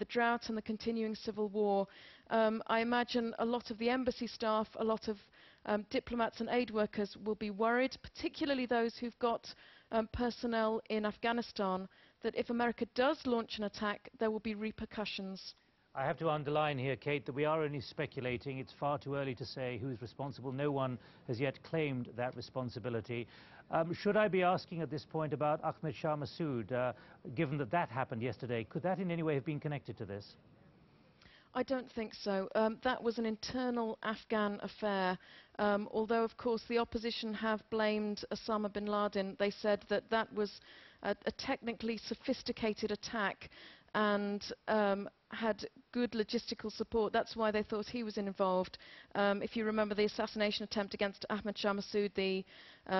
the drought and the continuing civil war. I imagine a lot of the embassy staff, a lot of diplomats and aid workers will be worried, particularly those who've got personnel in Afghanistan, that if America does launch an attack, there will be repercussions. I have to underline here, Kate, that we are only speculating. It's far too early to say who's responsible. No one has yet claimed that responsibility. Should I be asking at this point about Ahmed Shah Massoud, given that that happened yesterday? Could that in any way have been connected to this? I don't think so. That was an internal Afghan affair. Although, of course, the opposition have blamed Osama bin Laden. They said that that was a technically sophisticated attack and had good logistical support. That's why they thought he was involved. If you remember the assassination attempt against Ahmed Shah Massoud, the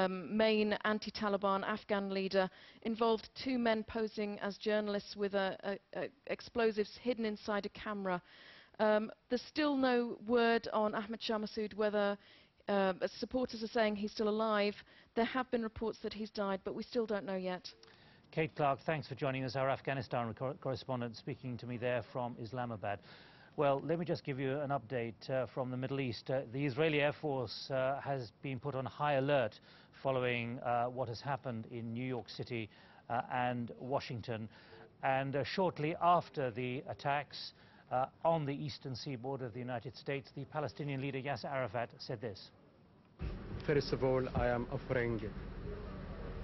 main anti-Taliban Afghan leader, involved two men posing as journalists with explosives hidden inside a camera. There's still no word on Ahmed Shah Massoud, whether supporters are saying he's still alive. There have been reports that he's died, but we still don't know yet. Kate Clark, thanks for joining us, our Afghanistan correspondent, speaking to me there from Islamabad. Well, let me just give you an update from the Middle East. The Israeli Air Force has been put on high alert following what has happened in New York City and Washington. And shortly after the attacks on the eastern seaboard of the United States, the Palestinian leader Yasser Arafat said this. First of all, I am offering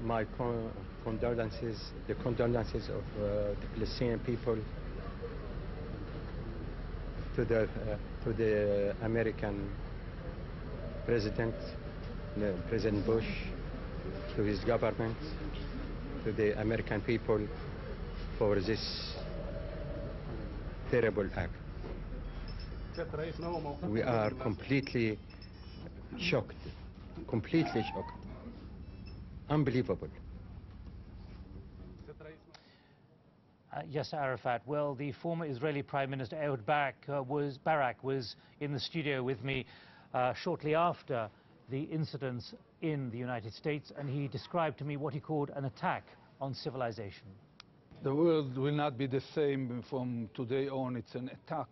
my condolences, the condolences of the Palestinian people to the American President, President Bush, to his government, to the American people for this terrible act. We are completely shocked, unbelievable. Yasser Arafat. Well, the former Israeli Prime Minister Ehud Barak was in the studio with me shortly after the incidents in the United States, and he described to me what he called an attack on civilization. The world will not be the same from today on. It's an attack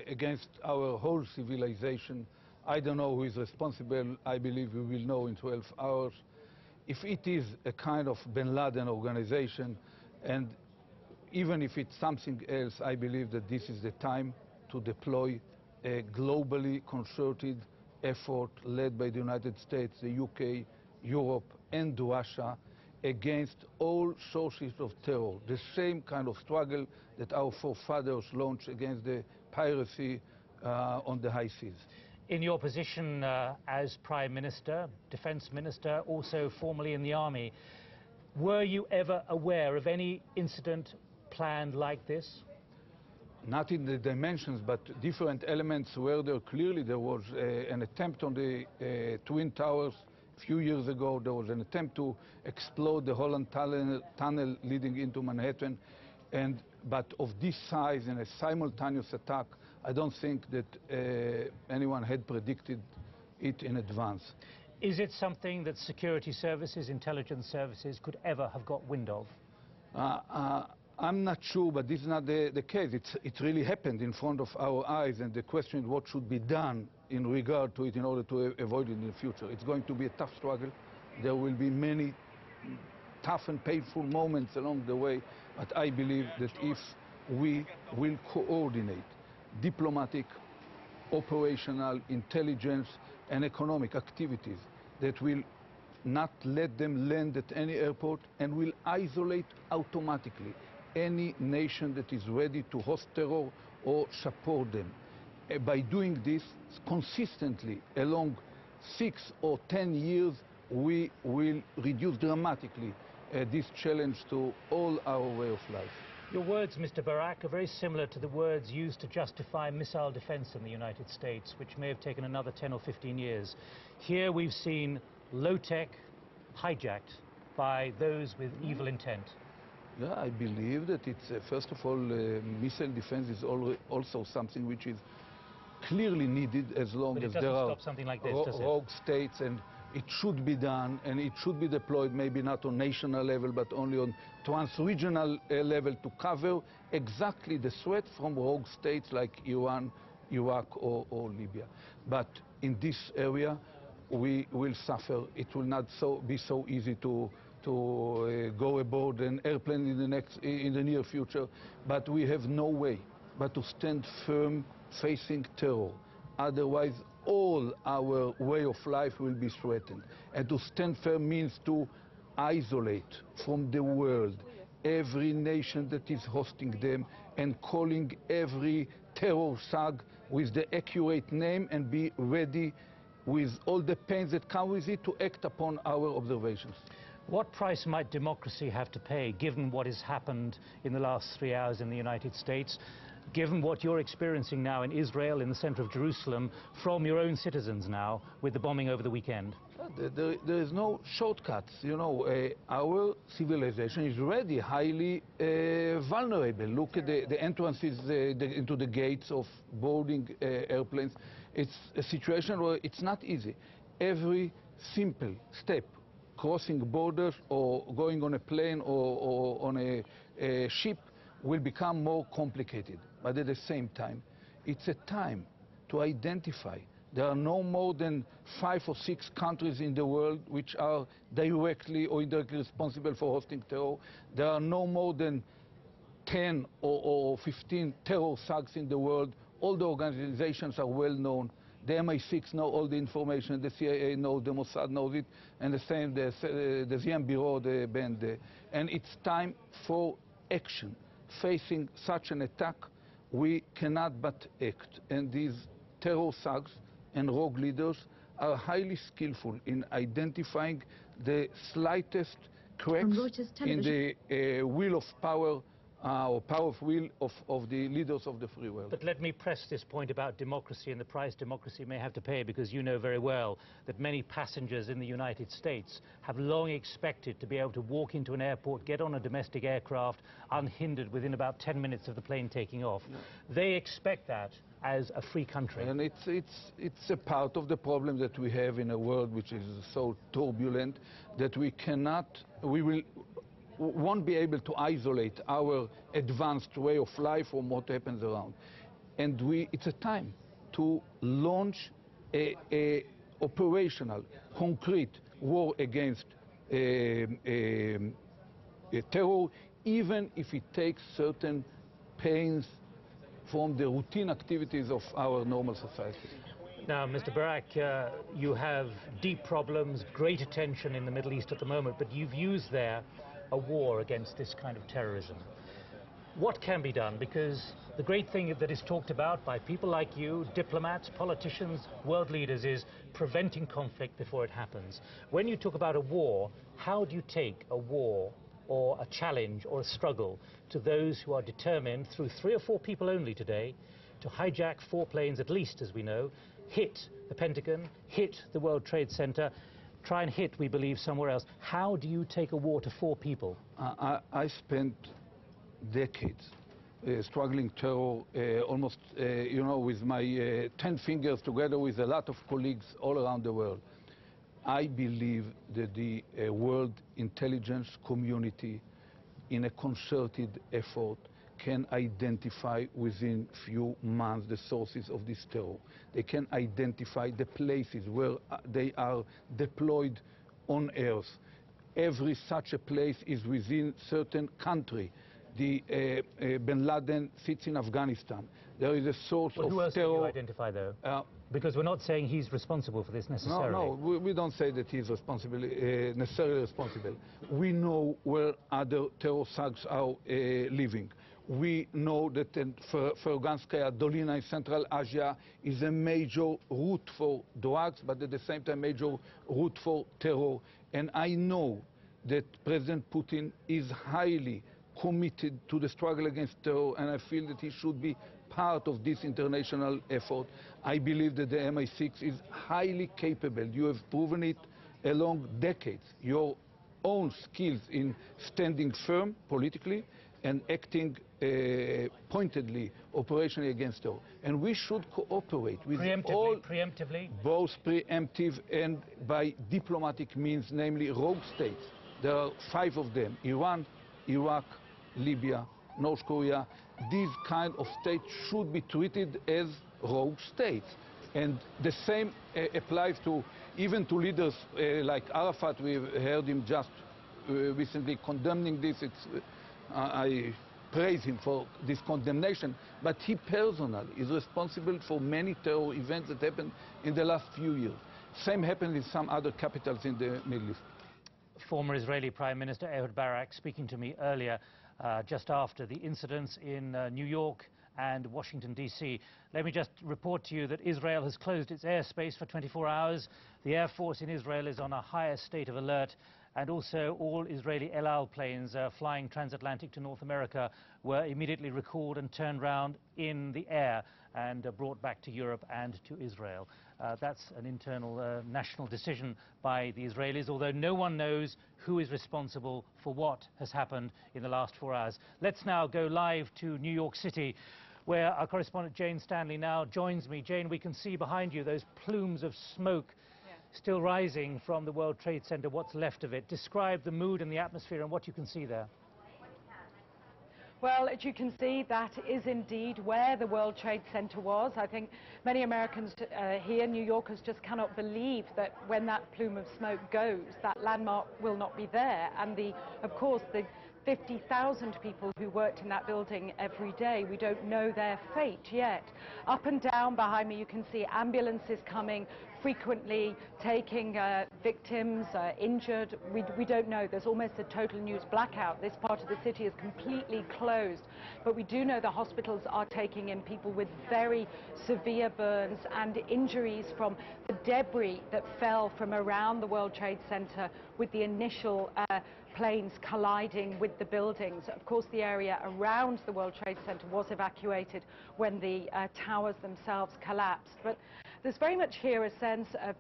against our whole civilization. I don't know who is responsible. I believe we will know in 12 hours. If it is a kind of bin Laden organization, and even if it's something else, I believe that this is the time to deploy a globally concerted effort led by the United States, the UK, Europe, and Russia against all sources of terror. The same kind of struggle that our forefathers launched against the piracy on the high seas. In your position as Prime Minister, Defense Minister, also formerly in the Army, were you ever aware of any incident planned like this? Not in the dimensions, but different elements where there clearly there was an attempt on the Twin Towers. A few years ago, there was an attempt to explode the Holland tunnel leading into Manhattan. But of this size and a simultaneous attack, I don't think that anyone had predicted it in advance. Is it something that security services, intelligence services could ever have got wind of? I'm not sure, but this is not the case. It really happened in front of our eyes, and the question is what should be done in regard to it in order to avoid it in the future. It's going to be a tough struggle. There will be many tough and painful moments along the way, but I believe that if we will coordinate diplomatic, operational, intelligence, and economic activities that will not let them land at any airport and will isolate automatically any nation that is ready to host terror or support them. By doing this consistently along 6 or 10 years, we will reduce dramatically this challenge to all our way of life. Your words, Mr. Barak, are very similar to the words used to justify missile defense in the United States, which may have taken another 10 or 15 years. Here we've seen low-tech hijacked by those with evil intent. Yeah, I believe that it's, first of all, missile defense is also something which is clearly needed as long as there are something like this, rogue states, and it should be done, and it should be deployed maybe not on national level, but only on trans-regional level to cover exactly the threat from rogue states like Iran, Iraq, or Libya. But in this area, we will suffer. It will not be so easy to go aboard an airplane in the near future, but we have no way but to stand firm facing terror. Otherwise, all our way of life will be threatened. And to stand firm means to isolate from the world every nation that is hosting them and calling every terror thug with the accurate name and be ready with all the pains that come with it to act upon our observations. What price might democracy have to pay, given what has happened in the last 3 hours in the United States, given what you're experiencing now in Israel, in the center of Jerusalem, from your own citizens now, with the bombing over the weekend? There is no shortcuts. You know, our civilization is already highly vulnerable. Look at the entrances into the gates of boarding airplanes. It's a situation where it's not easy. Every simple step, crossing borders or going on a plane or on a ship, will become more complicated. But at the same time, it's a time to identify. There are no more than 5 or 6 countries in the world which are directly or indirectly responsible for hosting terror. There are no more than 10 or 15 terror thugs in the world. All the organizations are well known. The MI6 know all the information, the CIA knows, the Mossad knows it, and the same, the Ziem Bureau, the BND. And it's time for action. Facing such an attack, we cannot but act. And these terror thugs and rogue leaders are highly skillful in identifying the slightest cracks in the wheel of power or power of will of the leaders of the free world. But let me press this point about democracy and the price democracy may have to pay, because you know very well that many passengers in the United States have long expected to be able to walk into an airport, get on a domestic aircraft unhindered within about 10 minutes of the plane taking off. Yeah. They expect that as a free country. And it's a part of the problem that we have in a world which is so turbulent that we won't be able to isolate our advanced way of life from what happens around. And it's a time to launch a operational, concrete war against terror, even if it takes certain pains from the routine activities of our normal society. Now, Mr. Barak, you have deep problems, great attention in the Middle East at the moment, but you've used there a war against this kind of terrorism. What can be done? Because the great thing that is talked about by people like you, diplomats, politicians, world leaders, is preventing conflict before it happens. When you talk about a war, how do you take a war or a challenge or a struggle to those who are determined, through 3 or 4 people only today, to hijack 4 planes at least, as we know, hit the Pentagon, hit the World Trade Center, try and hit, we believe, somewhere else? How do you take a war to 4 people? I spent decades struggling terror, almost, you know, with my 10 fingers, together with a lot of colleagues all around the world. I believe that the world intelligence community, in a concerted effort, can identify within few months the sources of this terror. They can identify the places where they are deployed on Earth. Every such a place is within certain country. The bin Laden sits in Afghanistan. There is a source of terror. Who else do you identify, though? Because we're not saying he's responsible for this necessarily. No, we don't say that he's necessarily responsible. We know where other terror thugs are living. We know that Ferganskaya Dolina in Central Asia is a major route for drugs, but at the same time major route for terror. And I know that President Putin is highly committed to the struggle against terror, and I feel that he should be part of this international effort. I believe that the MI6 is highly capable. You have proven it along decades. Your own skills in standing firm politically and acting pointedly, operationally against terror. And we should cooperate with all, preemptively? both preemptive and by diplomatic means, namely rogue states. There are 5 of them: Iran, Iraq, Libya, North Korea. These kind of states should be treated as rogue states. And the same applies to even to leaders like Arafat. We heard him just recently condemning this. I praise him for this condemnation, but he personally is responsible for many terror events that happened in the last few years. Same happened in some other capitals in the Middle East. Former Israeli Prime Minister Ehud Barak speaking to me earlier, just after the incidents in New York and Washington, D.C. Let me just report to you that Israel has closed its airspace for 24 hours. The Air Force in Israel is on a higher state of alert, and also all Israeli El Al planes flying transatlantic to North America were immediately recalled and turned round in the air and brought back to Europe and to Israel. That's an internal national decision by the Israelis, although no one knows who is responsible for what has happened in the last 4 hours. Let's now go live to New York City, where our correspondent Jane Stanley now joins me. Jane, we can see behind you those plumes of smoke still rising from the World Trade Center, what's left of it. Describe the mood and the atmosphere and what you can see there. Well, as you can see, that is indeed where the World Trade Center was. I think many Americans here, New Yorkers, just cannot believe that when that plume of smoke goes, that landmark will not be there. And of course, the 50,000 people who worked in that building every day, we don't know their fate yet. Up and down behind me, you can see ambulances coming, frequently taking victims, injured. We don't know. There's almost a total news blackout. This part of the city is completely closed. But we do know the hospitals are taking in people with very severe burns and injuries from the debris that fell from around the World Trade Center with the initial planes colliding with the buildings. Of course, the area around the World Trade Center was evacuated when the towers themselves collapsed. But there's very much here a sense of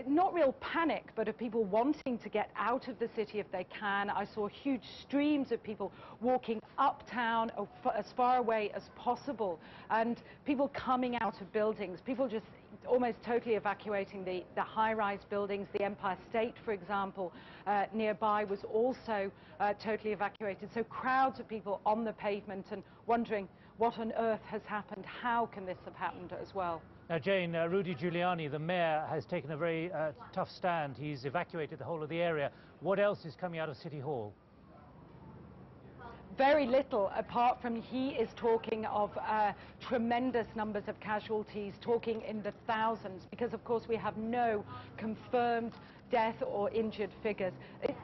not real panic, but of people wanting to get out of the city if they can. I saw huge streams of people walking uptown as far away as possible, and people coming out of buildings, people just almost totally evacuating the high-rise buildings. The Empire State, for example, nearby was also totally evacuated. So crowds of people on the pavement and wondering what on earth has happened. How can this have happened as well? Now, Jane, Rudy Giuliani, the mayor, has taken a very tough stand. He's evacuated the whole of the area. What else is coming out of City Hall? Very little, apart from he is talking of tremendous numbers of casualties, talking in the thousands, because of course we have no confirmed death or injured figures.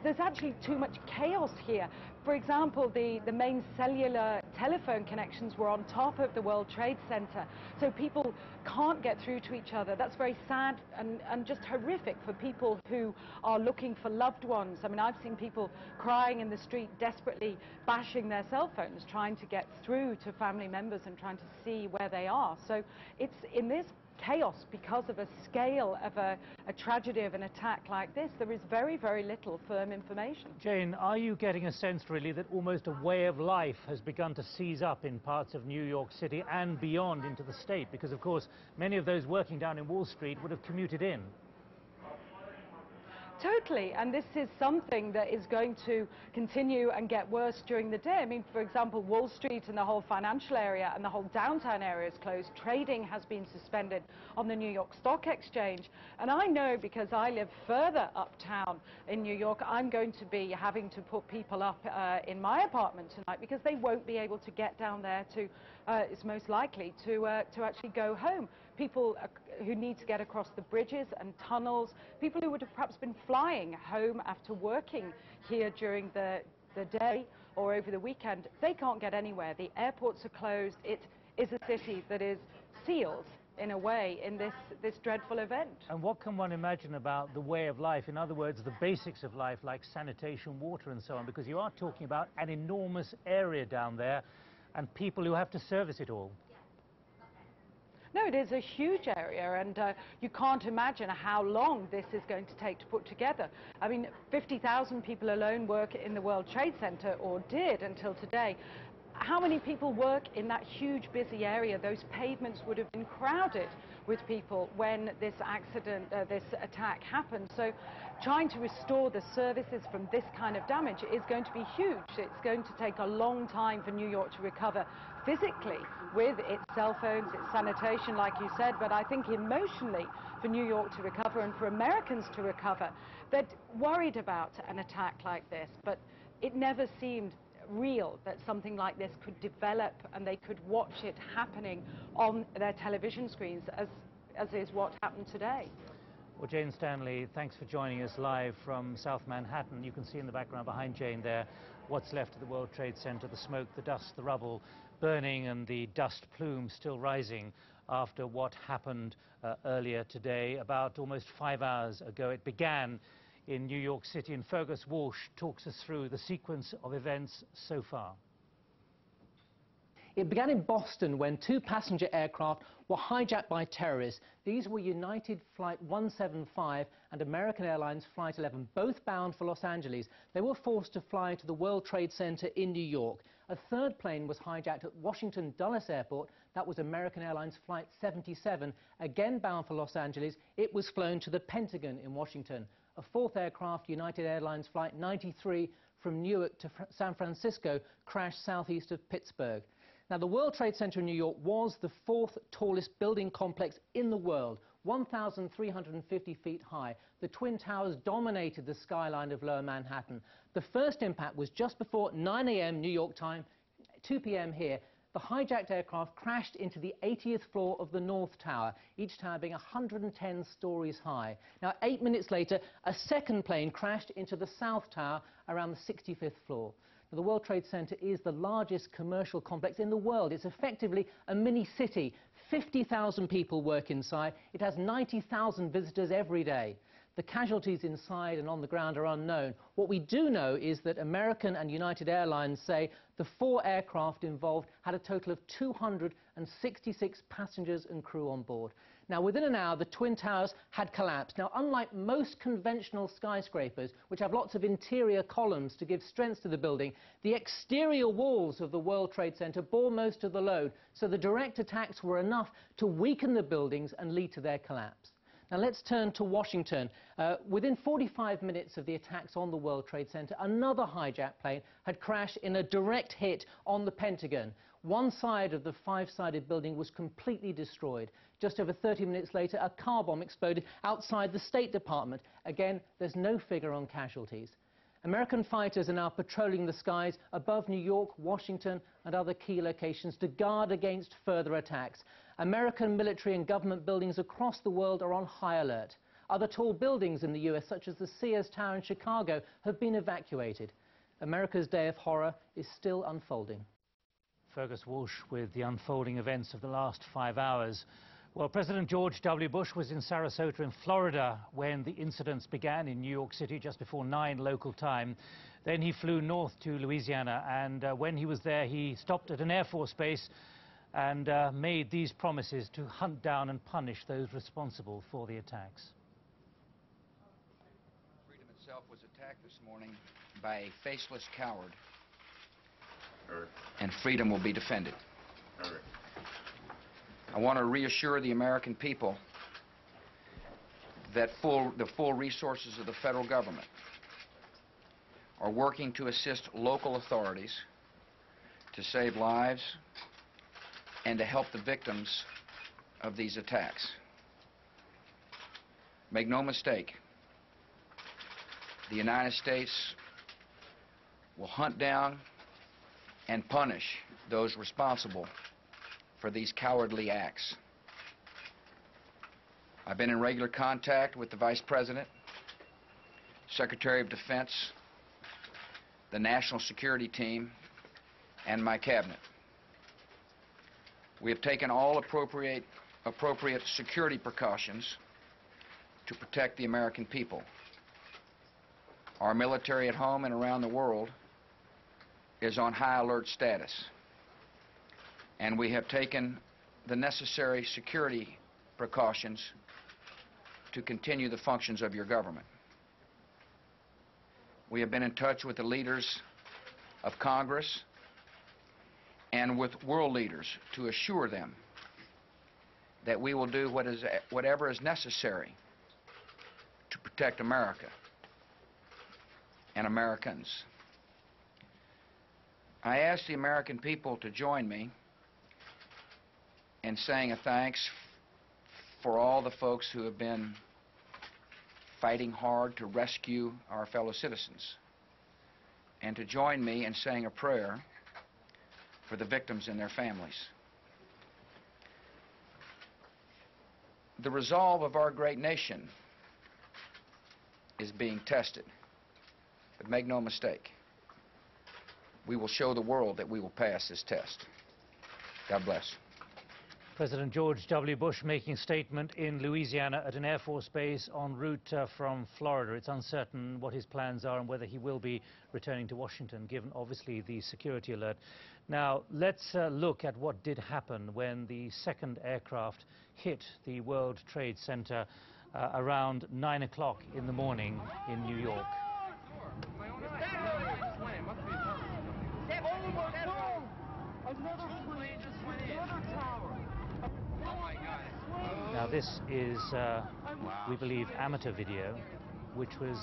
There's actually too much chaos here. For example, the main cellular telephone connections were on top of the World Trade Center, so people can't get through to each other. That's very sad and just horrific for people who are looking for loved ones. I mean, I've seen people crying in the street, desperately bashing their cell phones, trying to get through to family members and trying to see where they are. So it's in this chaos, because of a scale of a tragedy of an attack like this, there is very, very little firm information. Jane, are you getting a sense really that almost a way of life has begun to seize up in parts of New York City and beyond into the state? Because of course many of those working down in Wall Street would have commuted in. Totally, and this is something that is going to continue and get worse during the day. I mean, for example, Wall Street and the whole financial area and the whole downtown area is closed. Trading has been suspended on the New York Stock Exchange. And I know, because I live further uptown in New York, I'm going to be having to put people up in my apartment tonight because they won't be able to get down there to, it's most likely, to actually go home. People who need to get across the bridges and tunnels, people who would have perhaps been flying home after working here during the day or over the weekend, they can't get anywhere. The airports are closed. It is a city that is sealed in a way in this dreadful event. And what can one imagine about the way of life? In other words, the basics of life like sanitation, water and so on, because you are talking about an enormous area down there and people who have to service it all. No, it is a huge area, and you can't imagine how long this is going to take to put together. I mean, 50,000 people alone work in the World Trade Center, or did until today. How many people work in that huge, busy area? Those pavements would have been crowded with people when this accident, this attack happened. So trying to restore the services from this kind of damage is going to be huge. It's going to take a long time for New York to recover physically with its cell phones, its sanitation, like you said, but I think emotionally for New York to recover and for Americans to recover. They're worried about an attack like this, but it never seemed real that something like this could develop and they could watch it happening on their television screens, as is what happened today. Well, Jane Stanley, thanks for joining us live from South Manhattan. You can see in the background behind Jane there what's left of the World Trade Center, the smoke, the dust, the rubble burning, and the dust plume still rising after what happened earlier today. About almost 5 hours ago, it began in New York City, and Fergus Walsh talks us through the sequence of events so far. It began in Boston when 2 passenger aircraft were hijacked by terrorists. These were United Flight 175 and American Airlines Flight 11, both bound for Los Angeles. They were forced to fly to the World Trade Center in New York. A third plane was hijacked at Washington Dulles Airport. That was American Airlines Flight 77, again bound for Los Angeles. It was flown to the Pentagon in Washington. A fourth aircraft, United Airlines Flight 93, from Newark to San Francisco, crashed southeast of Pittsburgh. Now, the World Trade Center in New York was the 4th tallest building complex in the world, 1,350 feet high. The Twin Towers dominated the skyline of Lower Manhattan. The first impact was just before 9 a.m. New York time, 2 p.m. here. The hijacked aircraft crashed into the 80th floor of the North Tower, each tower being 110 stories high. Now, 8 minutes later, a second plane crashed into the South Tower around the 65th floor. Now, the World Trade Center is the largest commercial complex in the world. It's effectively a mini city. 50,000 people work inside. It has 90,000 visitors every day. The casualties inside and on the ground are unknown. What we do know is that American and United Airlines say the 4 aircraft involved had a total of 266 passengers and crew on board. Now, within an hour, the Twin Towers had collapsed. Now, unlike most conventional skyscrapers, which have lots of interior columns to give strength to the building, the exterior walls of the World Trade Center bore most of the load, so the direct attacks were enough to weaken the buildings and lead to their collapse. Now, let's turn to Washington. Within 45 minutes of the attacks on the World Trade Center, another hijacked plane had crashed in a direct hit on the Pentagon. One side of the 5-sided building was completely destroyed. Just over 30 minutes later, a car bomb exploded outside the State Department. Again, there's no figure on casualties. American fighters are now patrolling the skies above New York, Washington, and other key locations to guard against further attacks. American military and government buildings across the world are on high alert. Other tall buildings in the US, such as the Sears Tower in Chicago, have been evacuated. America's day of horror is still unfolding. Fergus Walsh with the unfolding events of the last 5 hours. Well, President George W. Bush was in Sarasota in Florida when the incidents began in New York City just before 9 local time. Then he flew north to Louisiana, and when he was there, he stopped at an Air Force base and made these promises to hunt down and punish those responsible for the attacks. Freedom itself was attacked this morning by a faceless coward, and freedom will be defended. I want to reassure the American people that the full resources of the federal government are working to assist local authorities to save lives and to help the victims of these attacks. Make no mistake, the United States will hunt down and punish those responsible for these cowardly acts. I've been in regular contact with the Vice President, Secretary of Defense, the National Security Team, and my cabinet. We have taken all appropriate security precautions to protect the American people. Our military at home and around the world is on high alert status, and we have taken the necessary security precautions to continue the functions of your government. We have been in touch with the leaders of Congress and with world leaders to assure them that we will do whatever is necessary to protect America and Americans. I ask the American people to join me in saying a thanks for all the folks who have been fighting hard to rescue our fellow citizens, and to join me in saying a prayer for the victims and their families. The resolve of our great nation is being tested, but make no mistake, we will show the world that we will pass this test. God bless. President George W. Bush making a statement in Louisiana at an Air Force base en route from Florida. It's uncertain what his plans are and whether he will be returning to Washington, given obviously the security alert. Now, let's look at what did happen when the second aircraft hit the World Trade Center around 9 o'clock in the morning in New York. Now this is, we believe, amateur video, which was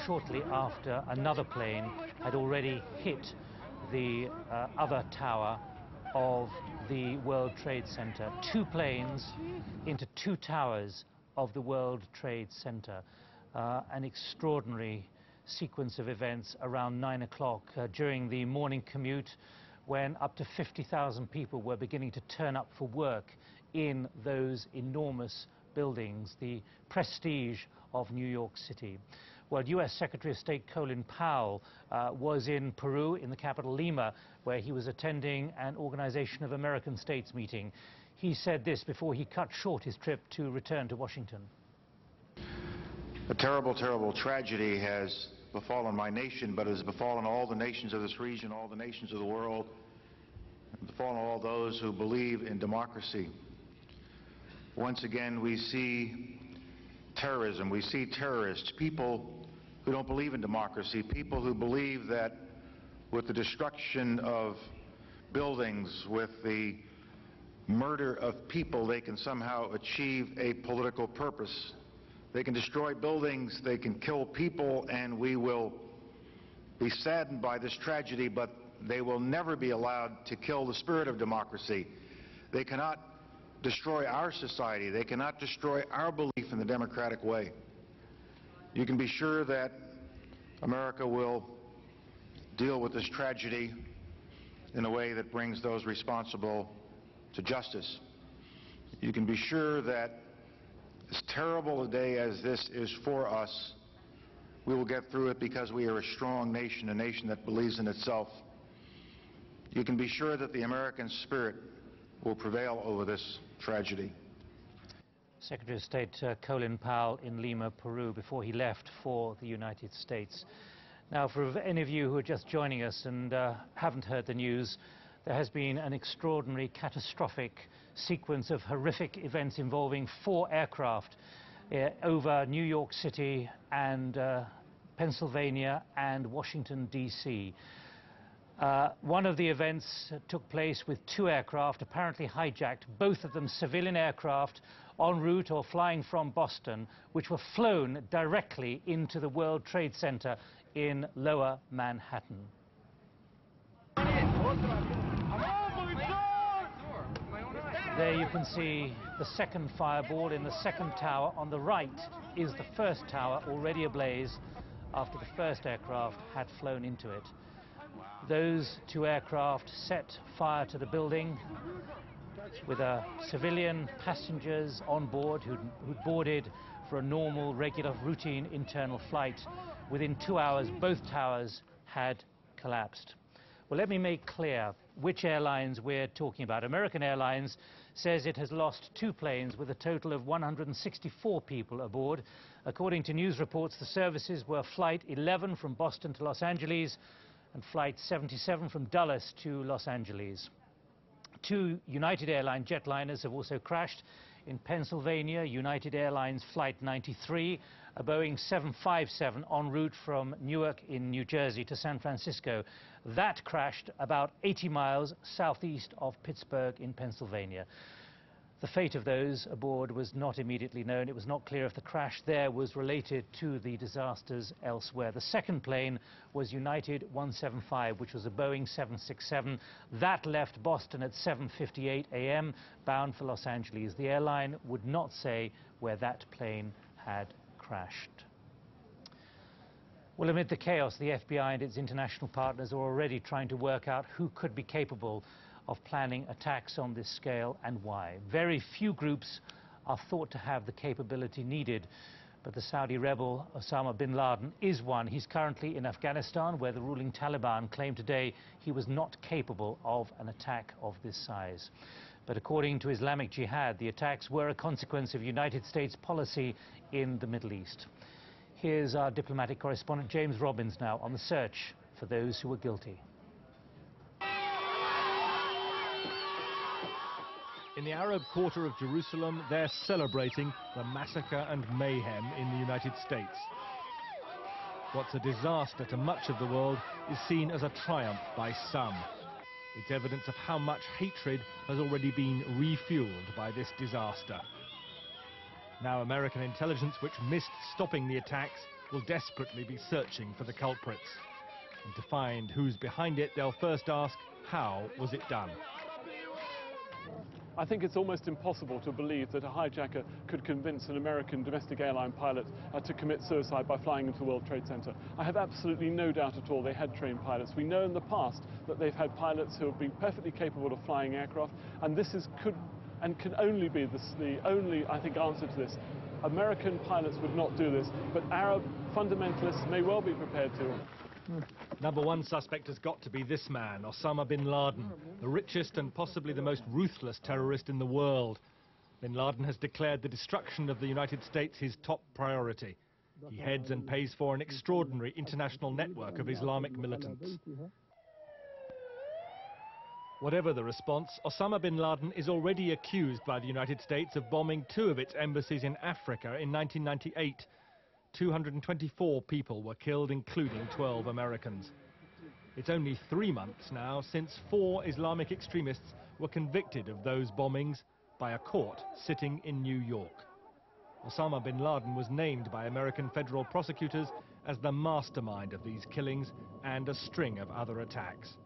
shortly after another plane had already hit the other tower of the World Trade Center. Two planes into two towers of the World Trade Center. An extraordinary sequence of events around 9 o'clock during the morning commute, when up to 50,000 people were beginning to turn up for work in those enormous buildings, the prestige of New York City. Well, U.S. Secretary of State Colin Powell was in Peru, in the capital Lima, where he was attending an Organization of American States meeting. He said this before he cut short his trip to return to Washington. A terrible, terrible tragedy has befallen my nation, but has befallen all the nations of this region, all the nations of the world, and befallen all those who believe in democracy. Once again, we see terrorism, we see terrorists, people who don't believe in democracy, people who believe that with the destruction of buildings, with the murder of people, they can somehow achieve a political purpose. They can destroy buildings, they can kill people, and we will be saddened by this tragedy, but they will never be allowed to kill the spirit of democracy. They cannot destroy our society. They cannot destroy our belief in the democratic way. You can be sure that America will deal with this tragedy in a way that brings those responsible to justice. You can be sure that as terrible a day as this is for us, we will get through it because we are a strong nation, a nation that believes in itself. You can be sure that the American spirit will prevail over this tragedy. Secretary of State Colin Powell in Lima, Peru, before he left for the United States. Now, for any of you who are just joining us and haven't heard the news, there has been an extraordinary, catastrophic sequence of horrific events involving 4 aircraft over New York City and Pennsylvania and Washington, D.C. One of the events took place with 2 aircraft apparently hijacked, both of them civilian aircraft en route or flying from Boston, which were flown directly into the World Trade Center in Lower Manhattan. There you can see the second fireball in the second tower. On the right is the first tower, already ablaze after the first aircraft had flown into it. Those 2 aircraft set fire to the building with civilian passengers on board who'd boarded for a normal, regular, routine internal flight. Within 2 hours, both towers had collapsed. Well, let me make clear which airlines we're talking about. American Airlines says it has lost 2 planes with a total of 164 people aboard. According to news reports, the services were Flight 11 from Boston to Los Angeles and Flight 77 from Dulles to Los Angeles. Two United Airlines jetliners have also crashed in Pennsylvania. United Airlines Flight 93, a Boeing 757 en route from Newark in New Jersey to San Francisco. That crashed about 80 miles southeast of Pittsburgh in Pennsylvania. The fate of those aboard was not immediately known. It was not clear if the crash there was related to the disasters elsewhere. The second plane was United 175, which was a Boeing 767. That left Boston at 7:58 a.m., bound for Los Angeles. The airline would not say where that plane had crashed. Well, amid the chaos, the FBI and its international partners are already trying to work out who could be capable of planning attacks on this scale and why. Very few groups are thought to have the capability needed, but the Saudi rebel Osama bin Laden is one. He's currently in Afghanistan, where the ruling Taliban claimed today he was not capable of an attack of this size. But according to Islamic Jihad, the attacks were a consequence of United States policy in the Middle East. Here's our diplomatic correspondent James Robbins now on the search for those who were guilty. In the Arab quarter of Jerusalem, they're celebrating the massacre and mayhem in the United States. What's a disaster to much of the world is seen as a triumph by some. It's evidence of how much hatred has already been refueled by this disaster. Now American intelligence, which missed stopping the attacks, will desperately be searching for the culprits. And to find who's behind it, they'll first ask, how was it done? I think it's almost impossible to believe that a hijacker could convince an American domestic airline pilot to commit suicide by flying into the World Trade Center. I have absolutely no doubt at all they had trained pilots. We know in the past that they've had pilots who have been perfectly capable of flying aircraft, and this can only be the only, I think, answer to this. American pilots would not do this, but Arab fundamentalists may well be prepared to. Number one suspect has got to be this man, Osama bin Laden, the richest and possibly the most ruthless terrorist in the world. Bin Laden has declared the destruction of the United States his top priority. He heads and pays for an extraordinary international network of Islamic militants. Whatever the response, Osama bin Laden is already accused by the United States of bombing two of its embassies in Africa in 1998. 224 people were killed, including 12 Americans. It's only 3 months now since 4 Islamic extremists were convicted of those bombings by a court sitting in New York. Osama bin Laden was named by American federal prosecutors as the mastermind of these killings and a string of other attacks.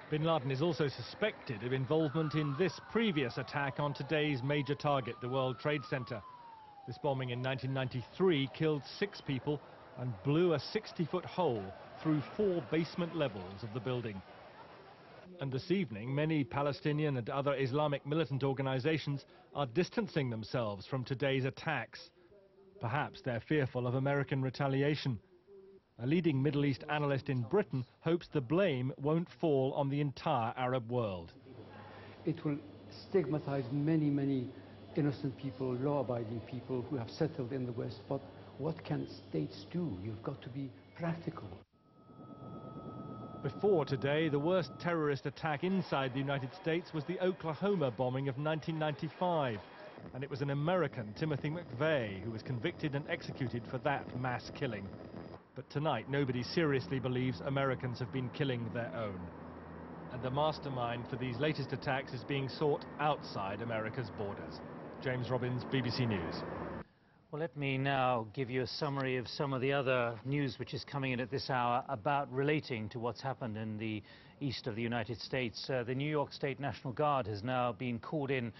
Bin Laden is also suspected of involvement in this previous attack on today's major target, the World Trade Center. This bombing in 1993 killed 6 people and blew a 60-foot hole through 4 basement levels of the building. And this evening, many Palestinian and other Islamic militant organizations are distancing themselves from today's attacks. Perhaps they're fearful of American retaliation. A leading Middle East analyst in Britain hopes the blame won't fall on the entire Arab world. It will stigmatize many innocent people, law-abiding people who have settled in the West. But what can states do? You've got to be practical. Before today, the worst terrorist attack inside the United States was the Oklahoma bombing of 1995. And it was an American, Timothy McVeigh, who was convicted and executed for that mass killing. But tonight, nobody seriously believes Americans have been killing their own. And the mastermind for these latest attacks is being sought outside America's borders. James Robbins, BBC News. Well, let me now give you a summary of some of the other news which is coming in at this hour about relating to what's happened in the east of the United States. The New York State National Guard has now been called in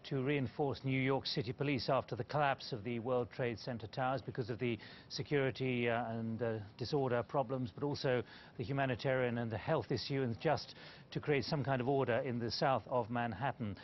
to reinforce New York City Police after the collapse of the World Trade Center towers because of the security and disorder problems, but also the humanitarian and the health issue, and just to create some kind of order in the south of Manhattan.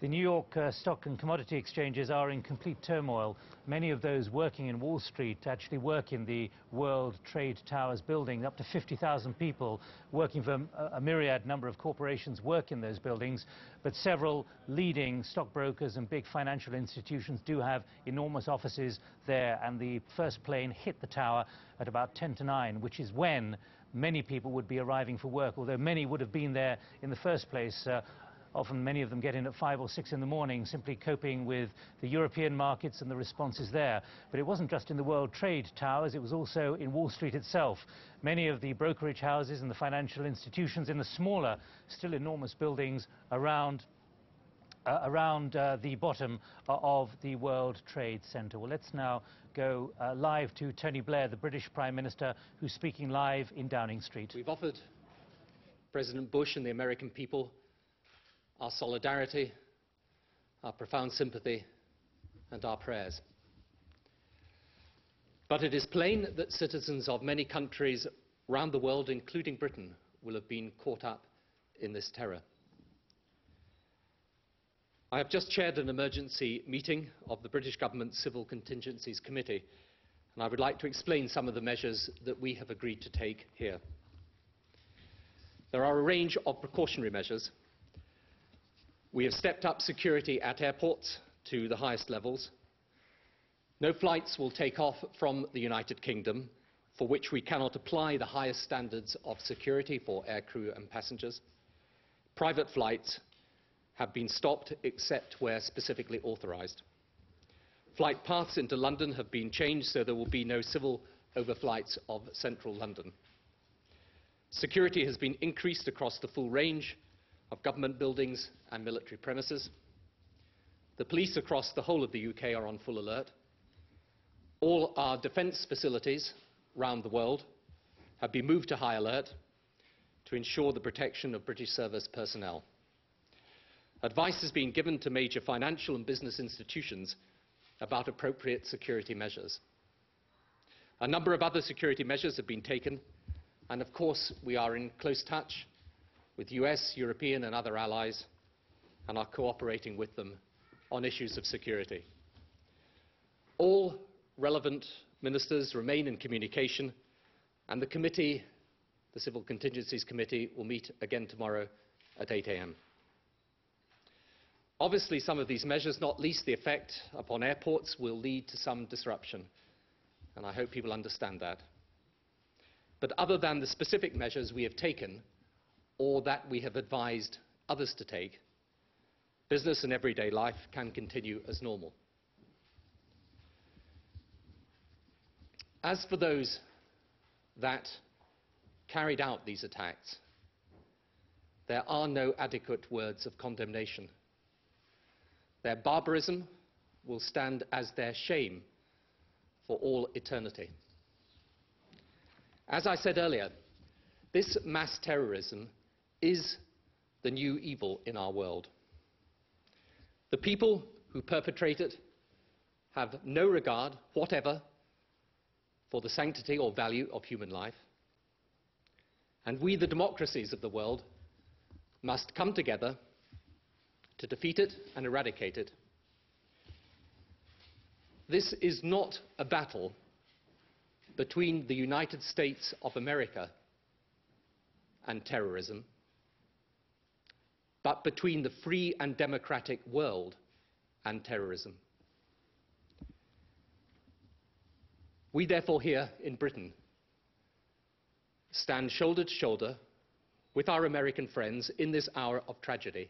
The New York stock and commodity exchanges are in complete turmoil. Many of those working in Wall Street actually work in the World Trade Towers building. Up to 50,000 people working for a myriad number of corporations work in those buildings. But several leading stockbrokers and big financial institutions do have enormous offices there. And the first plane hit the tower at about 10 to 9, which is when many people would be arriving for work, although many would have been there in the first place. Often many of them get in at 5 or 6 in the morning, simply coping with the European markets and the responses there. But it wasn't just in the World Trade Towers, it was also in Wall Street itself. Many of the brokerage houses and the financial institutions in the smaller, still enormous buildings around the bottom of the World Trade Center. Well, let's now go live to Tony Blair, the British Prime Minister, who's speaking live in Downing Street. We've offered President Bush and the American people our solidarity, our profound sympathy, and our prayers. But it is plain that citizens of many countries around the world, including Britain, will have been caught up in this terror. I have just chaired an emergency meeting of the British Government Civil Contingencies Committee, and I would like to explain some of the measures that we have agreed to take here. There are a range of precautionary measures. We have stepped up security at airports to the highest levels. No flights will take off from the United Kingdom for which we cannot apply the highest standards of security for aircrew and passengers. Private flights have been stopped except where specifically authorized. Flight paths into London have been changed so there will be no civil overflights of central London. Security has been increased across the full range of government buildings and military premises. The police across the whole of the UK are on full alert. All our defence facilities around the world have been moved to high alert to ensure the protection of British service personnel. Advice is being given to major financial and business institutions about appropriate security measures. A number of other security measures have been taken, and of course we are in close touch with US, European and other allies, and are cooperating with them on issues of security. All relevant ministers remain in communication, and the committee, the Civil Contingencies Committee, will meet again tomorrow at 8 a.m. Obviously, some of these measures, not least the effect upon airports, will lead to some disruption, and I hope people understand that. But other than the specific measures we have taken, or that we have advised others to take, business and everyday life can continue as normal. As for those that carried out these attacks, there are no adequate words of condemnation. Their barbarism will stand as their shame for all eternity. As I said earlier, this mass terrorism is the new evil in our world. The people who perpetrate it have no regard whatever for the sanctity or value of human life. And we, the democracies of the world, must come together to defeat it and eradicate it. This is not a battle between the United States of America and terrorism, but between the free and democratic world and terrorism. We therefore here in Britain stand shoulder to shoulder with our American friends in this hour of tragedy,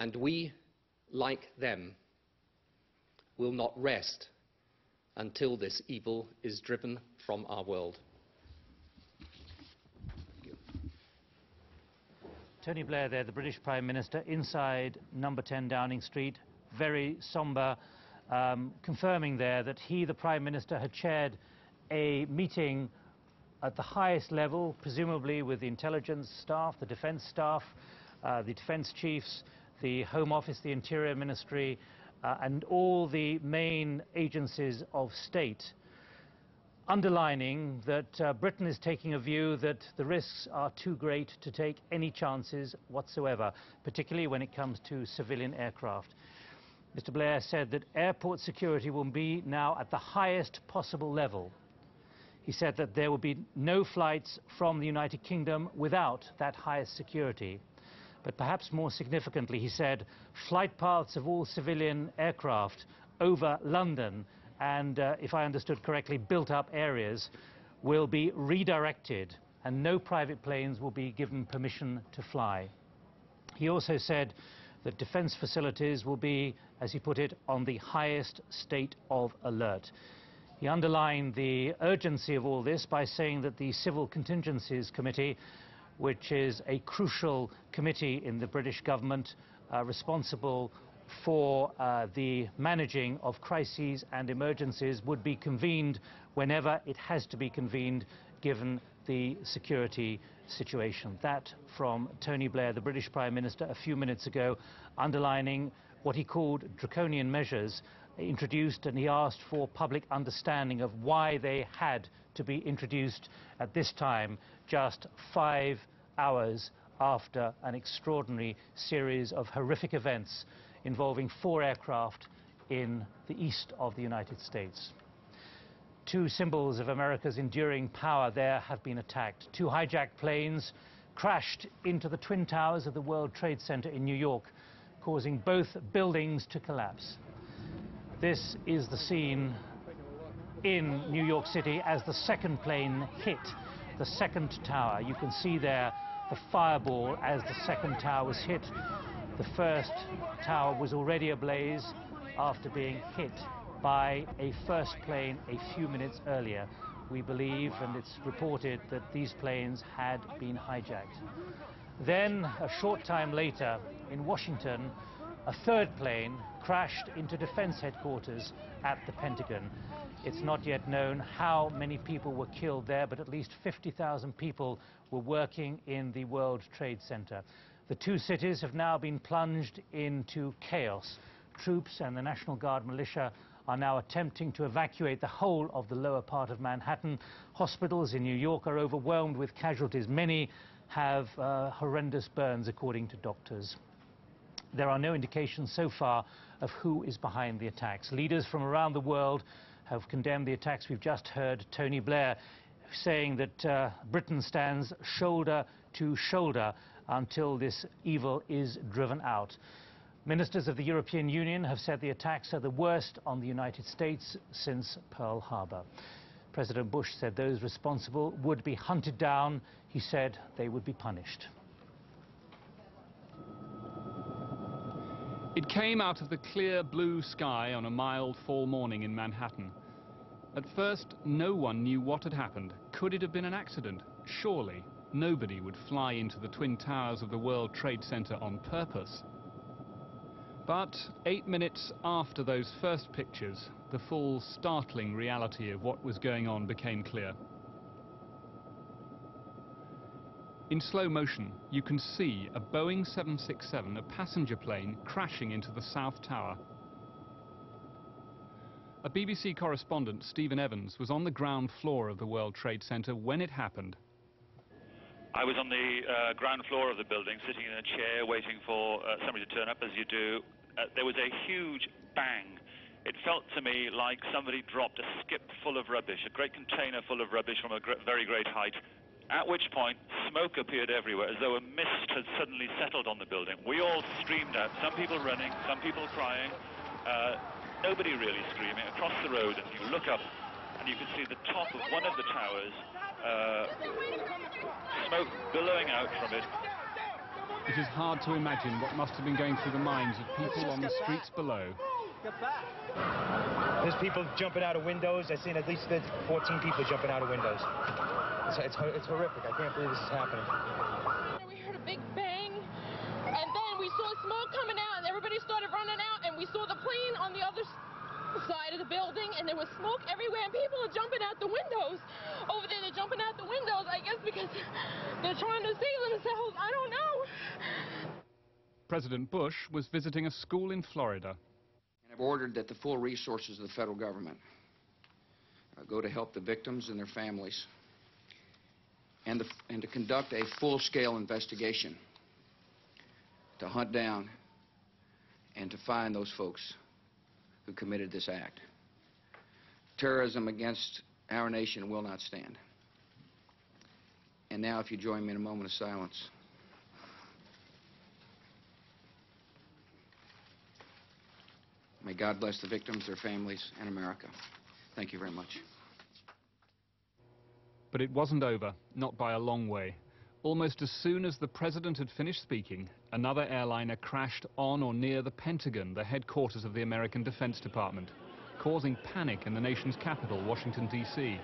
and we, like them, will not rest until this evil is driven from our world. Tony Blair there, the British Prime Minister, inside number 10 Downing Street, very sombre, confirming there that he, the Prime Minister, had chaired a meeting at the highest level, presumably with the intelligence staff, the defence staff, the defence chiefs, the Home Office, the Interior Ministry, and all the main agencies of state, underlining that Britain is taking a view that the risks are too great to take any chances whatsoever, particularly when it comes to civilian aircraft. Mr. Blair said that airport security will be now at the highest possible level. He said that there will be no flights from the United Kingdom without that highest security. But perhaps more significantly, he said flight paths of all civilian aircraft over London and, if I understood correctly, built-up areas will be redirected and no private planes will be given permission to fly. He also said that defense facilities will be, as he put it, on the highest state of alert. He underlined the urgency of all this by saying that the Civil Contingencies Committee, which is a crucial committee in the British government responsible for the managing of crises and emergencies, would be convened whenever it has to be convened given the security situation. That from Tony Blair, the British Prime Minister, a few minutes ago, underlining what he called draconian measures introduced, and he asked for public understanding of why they had to be introduced at this time, just 5 hours after an extraordinary series of horrific events involving 4 aircraft in the east of the United States. 2 symbols of America's enduring power there have been attacked. 2 hijacked planes crashed into the Twin Towers of the World Trade Center in New York, causing both buildings to collapse. This is the scene in New York City as the second plane hit the second tower. You can see there the fireball as the second tower was hit. The first tower was already ablaze after being hit by a first plane a few minutes earlier. We believe, and it's reported, that these planes had been hijacked. Then, a short time later, in Washington, a third plane crashed into defense headquarters at the Pentagon. It's not yet known how many people were killed there, but at least 50,000 people were working in the World Trade Center. The 2 cities have now been plunged into chaos. Troops and the National Guard militia are now attempting to evacuate the whole of the lower part of Manhattan. Hospitals in New York are overwhelmed with casualties. Many have horrendous burns, according to doctors. There are no indications so far of who is behind the attacks. Leaders from around the world have condemned the attacks. We've just heard Tony Blair saying that Britain stands shoulder to shoulder until this evil is driven out. Ministers of the European Union have said the attacks are the worst on the United States since Pearl Harbor. President Bush said those responsible would be hunted down. He said they would be punished. It came out of the clear blue sky on a mild fall morning in Manhattan. At first, no one knew what had happened. Could it have been an accident? Surely nobody would fly into the Twin Towers of the World Trade Center on purpose. But 8 minutes after those first pictures, the full, startling reality of what was going on became clear. In slow motion, you can see a Boeing 767, a passenger plane, crashing into the South Tower. A BBC correspondent, Stephen Evans, was on the ground floor of the World Trade Center when it happened. I was on the ground floor of the building, sitting in a chair, waiting for somebody to turn up, as you do. There was a huge bang. It felt to me like somebody dropped a skip full of rubbish, a great container full of rubbish from a very great height, at which point smoke appeared everywhere, as though a mist had suddenly settled on the building. We all streamed out, some people running, some people crying, nobody really screaming, across the road, and you look up and you can see the top of one of the towers, smoke billowing out from it. It is hard to imagine what must have been going through the minds of people on the streets below. There's people jumping out of windows. I've seen at least 14 people jumping out of windows. It's horrific. I can't believe this is happening. We heard a big bang, and then we saw smoke coming out, and everybody started running out, and we saw the plane on the other side of the building, and there was smoke everywhere, and people are jumping out the windows. Over there, they're jumping out the windows, I guess because they're trying to save themselves. I don't know. President Bush was visiting a school in Florida. And I've ordered that the full resources of the federal government go to help the victims and their families, and to conduct a full-scale investigation to hunt down and to find those folks who committed this act. Terrorism against our nation will not stand. And now, if you join me in a moment of silence. May God bless the victims, their families, and America. Thank you very much. But it wasn't over, not by a long way. Almost as soon as the president had finished speaking, another airliner crashed on or near the Pentagon, the headquarters of the American Defense Department, causing panic in the nation's capital, Washington, D.C.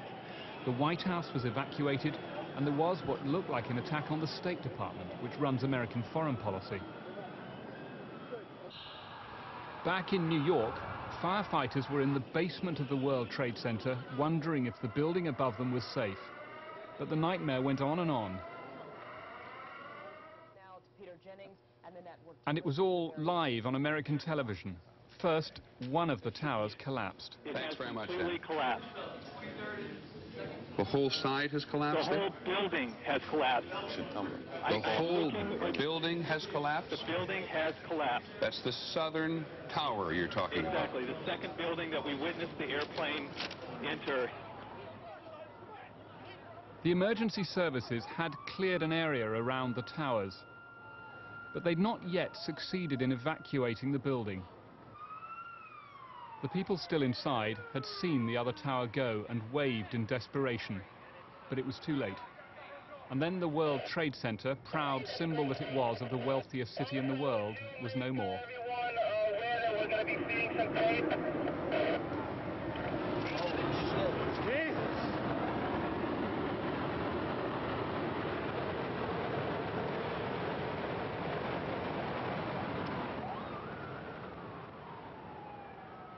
The White House was evacuated, and there was what looked like an attack on the State Department, which runs American foreign policy. Back in New York, firefighters were in the basement of the World Trade Center, wondering if the building above them was safe. But the nightmare went on and on. And it was all live on American television. First, one of the towers collapsed. Thanks very much. Collapsed. The whole side has collapsed? The whole building has collapsed. The whole building has collapsed? The building has collapsed. That's the southern tower you're talking about. Exactly. The second building that we witnessed the airplane enter. The emergency services had cleared an area around the towers, but they'd not yet succeeded in evacuating the building. The people still inside had seen the other tower go and waved in desperation, but it was too late. And then the World Trade Center, proud symbol that it was of the wealthiest city in the world, was no more.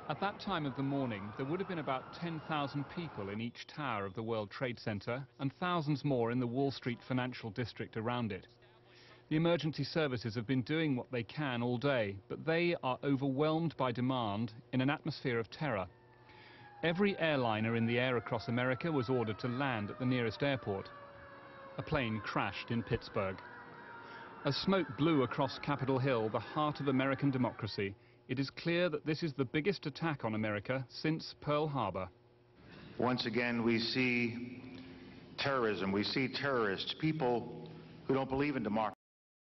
At that time of the morning, there would have been about 10,000 people in each tower of the World Trade Center and thousands more in the Wall Street financial district around it. The emergency services have been doing what they can all day, but they are overwhelmed by demand in an atmosphere of terror. Every airliner in the air across America was ordered to land at the nearest airport. A plane crashed in Pittsburgh. As smoke blew across Capitol Hill, the heart of American democracy, it is clear that this is the biggest attack on America since Pearl Harbor. Once again, we see terrorism, we see terrorists, people who don't believe in democracy.